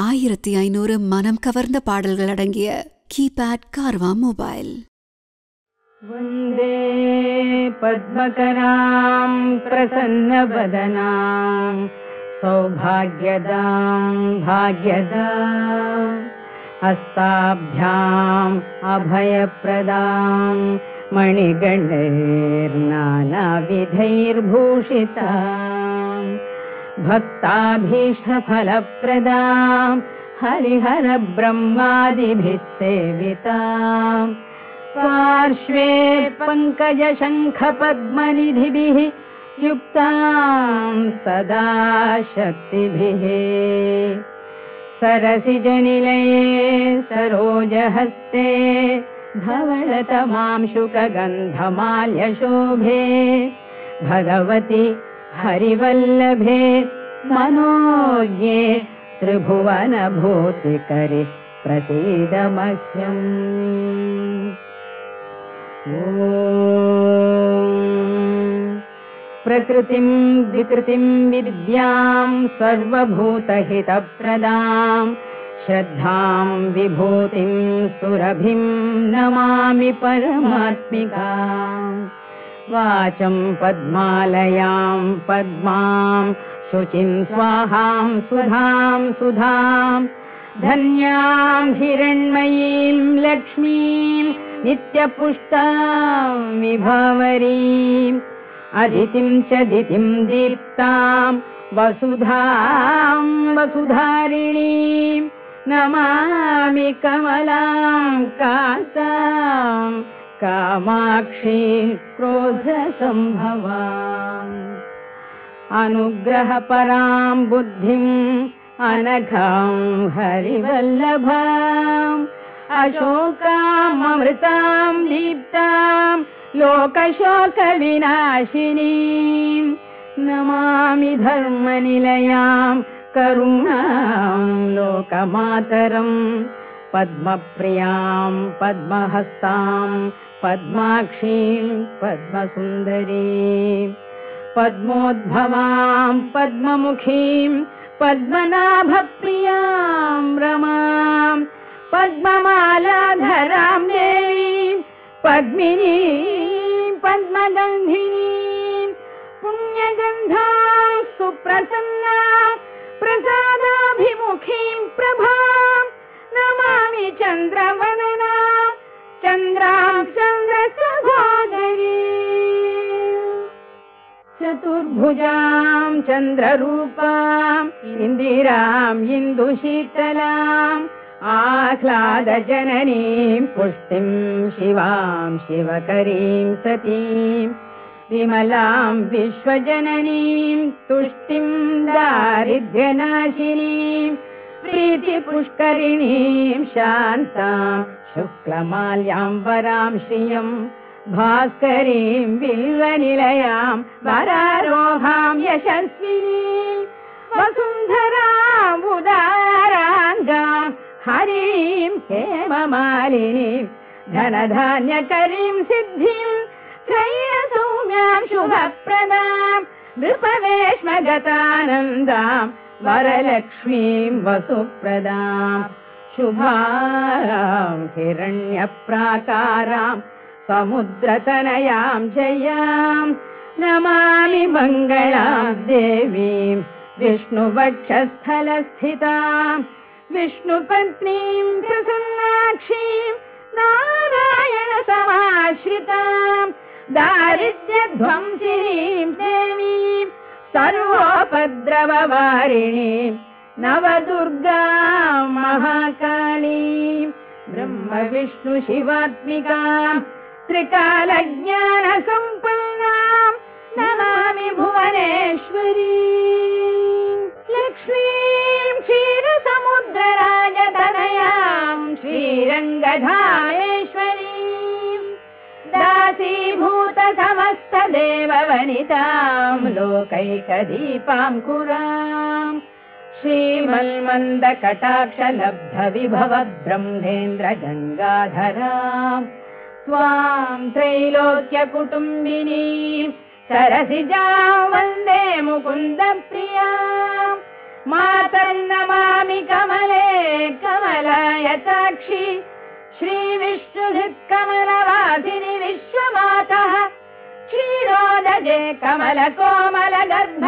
1500 மனம் கவர்ந்த பாடல்கள் அடங்கிய கீபேட் கார்வா மொபைல். வந்தே பத்மகராம் பிரசன்னவதனாம் சௌபாக்யதாம் பாக்யதாம் ஹஸ்தாப்யாம் அபயப்ரதாம் மணிகண்டைர்நானாவிதைர்பூஷிதாம் भक्ताभीष्टफलप्रदां हरिहर ब्रह्मादिभिः सेवितां पार्श्वे पङ्कजशङ्खपद्मनिधिभिः युक्तां सदा शक्तिभिः सरसिजनिलये सरोजहस्ते धवलतमांशुकगन्धमाल्यशोभे भगवति हरिवल्लभे मनोज्ञे त्रिभुवनभूतिकरि प्रसीदमह्यम्। ॐ प्रकृतिं विकृतिं विद्यां सर्वभूतहितप्रदां श्रद्धां विभूतिं सुरभिं नमामि परमात्मिकाम्। वाचं पद्मालयां पद्मां शुचिं स्वाहां सुधां सुधां धन्यां हिरण्मयीं लक्ष्मीं नित्यपुष्टां विभावरीम् अदितिं च दितिं दीप्तां वसुधां वसुधारिणीं नमामि कमलां कान्तां कामाक्षी क्रोधसम्भवाम्। अनुग्रहपरां बुद्धिं अनघां हरिवल्लभाम् अशोकाम् अमृतां दीप्तां लोकशोकविनाशिनीं नमामि धर्मनिलयां करुणां लोकमातरम् पद्मप्रियां पद्महस्तां पद्माक्षीं पद्मसुन्दरीं पद्मोद्भवां पद्ममुखीं पद्मनाभप्रियां रमां पद्ममालाधरां देवीं पद्मिनीं पद्मगन्धिनीं पुण्यगन्धां सुप्रसन्नां प्रसादाभिमुखीं प्रभां नमामि चन्द्रवदनां चन्द्रां चन्द्रसहोदरी चतुर्भुजां चन्द्ररूपां इन्दिरां इन्दुशीतलां आह्लादजननीं पुष्टिं शिवां शिवकरीं सतीं विमलां विश्वजननीं तुष्टिं दारिद्र्यनाशिनीं प्रीतिपुष्करिणीं शान्तां शुक्लमाल्यां वरां श्रियं भास्करीं बिल्वनिलयां वरारोहां यशस्विनीं वसुन्धरां उदाराङ्गां हरीं हेममालिनीं धनधान्यकरीं सिद्धिं त्रय्यसौम्यां शुभप्रदां नृपवेश्मगतानन्दां वरलक्ष्मीं वसुप्रदां शुभां हिरण्यप्राकारां समुद्रतनयां जयां नमामि मङ्गलां देवीं विष्णुवक्षस्थलस्थितां विष्णुपत्नीं प्रसन्नाक्षीं नारायणसमाश्रितां दारिद्र्यध्वंसिनीं देवीं सर्वोपद्रववारिणीं नवदुर्गां महाकालीं ब्रह्मविष्णुशिवात्मिकां त्रिकालज्ञानसम्पन्नां नमामि भुवनेश्वरीं लक्ष्मीं क्षीरसमुद्रराजतनयां श्रीरङ्गधामेश्वरीं दासीभूतसमस्तदेववनितां लोकैकदीपाङ्कुरां श्रीमन्मन्दकटाक्षलब्धविभवब्रह्मेन्द्रगङ्गाधरां स्वां त्रैलोक्यकुटुम्बिनीं सरसिजां वन्दे मुकुन्दप्रियां मातर्नमामि कमले प्रणयसाक्षी श्रीविष्णुधिक्कमलवासिनि विश्वमातः क्षीरोदजे कमलकोमलगर्भ